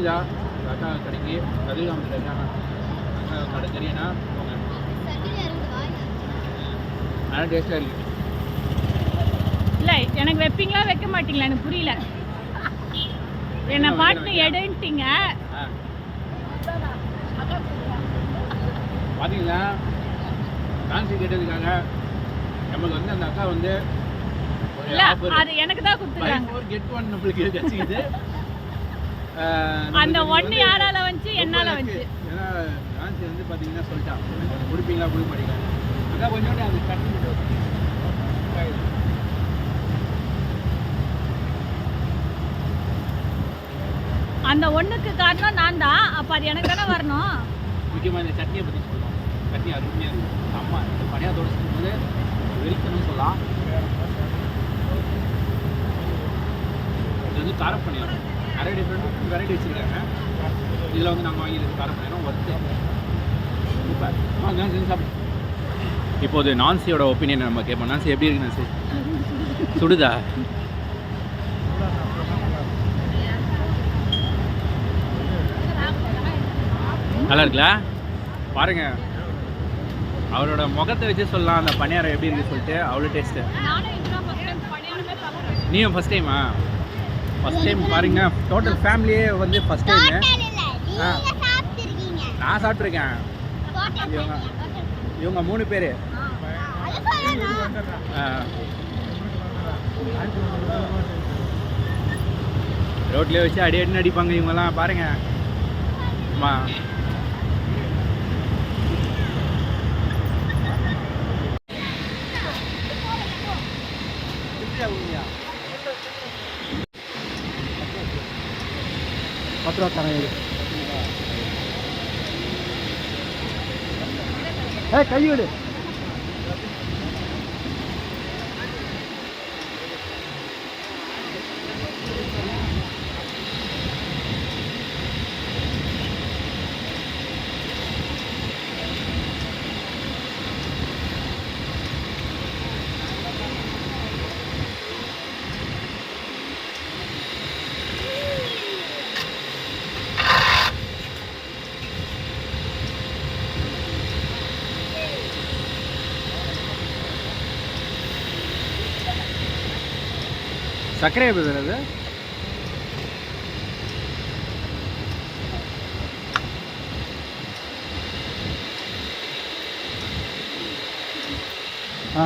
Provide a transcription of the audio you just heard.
தெரியுதா அக்கா கடைக்கு கதிர்காமத்தில் இருக்காங்க அக்கா கடை தெரியுன்னா போங்க. நல்லா டேஸ்ட்டாக இருக்குது. இல்லை எனக்கு வைப்பீங்களா வைக்க மாட்டீங்களா எனக்கு புரியல. என்னை பாட்டு எடுன்ட்டீங்க. பார்த்தீங்களா டான்ஸு கேட்டதுக்காக நமக்கு வந்து அந்த அக்கா வந்து இல்லை அது எனக்கு தான் கொடுத்துருக்காங்க. கெட் ஒன் நம்மளுக்கு கட்சிக்குது. அந்த ஒன்று யாரால வந்துச்சு என்னால் வந்துச்சு. ஏன்னா டான்ஸ் வந்து பார்த்தீங்கன்னா சொல்லிட்டான் கொஞ்சம் கொடுப்பீங்களா கொடுக்க மாட்டீங்களா அக்கா கொஞ்சோண்டு அது கட்டி அந்த ஒன்றுக்கு காரணம் நான் தான். அப்போ அது எனக்கு தானே வரணும். முக்கியமாக இந்த சட்னியை பற்றி சொல்லலாம். சட்னி அருமையாக இருக்கும். அம்மா இந்த பணியாரத்தோடு செய்யும்போது வெறிக்கணும்னு சொல்லலாம். இது வந்து கார பணியாரம் நிறைய டிஃப்ரெண்ட் வெரைட்டி வச்சுருக்காங்க. இதில் வந்து நாங்கள் வாங்கியிருக்க கார பணியாரம் ஒர்த்து சூப்பர். வாங்க செஞ்சு சாப்பிட்டு இப்போது நான்சியோட ஒப்பீனியன் நம்ம கேட்போம். நான்சி எப்படி இருக்கு? நான்சி சுடுதா? நல்லா இருக்குல்ல? பாருங்க அவரோட முகத்தை வச்சு சொல்லலாம் அந்த பணியாரம் எப்படி இருக்குன்னு சொல்லிட்டு. அவ்வளோ டேஸ்ட்டு. நீயும் ஃபஸ்ட் டைமா? ஃபஸ்ட் டைம் பாருங்க. டோட்டல் ஃபேமிலியே வந்து ஃபஸ்ட் டைமு. நான் சாப்பிட்ருக்கேன். இவங்க 3 பேர். ரோட்லேயே வச்சு அடி அடின்னு அடிப்பாங்க இவங்கெல்லாம் பாருங்க. அம்மா பத்து ரூபா தரேன். கை விடு. சர்க்கரை எப்படி அது? ஆ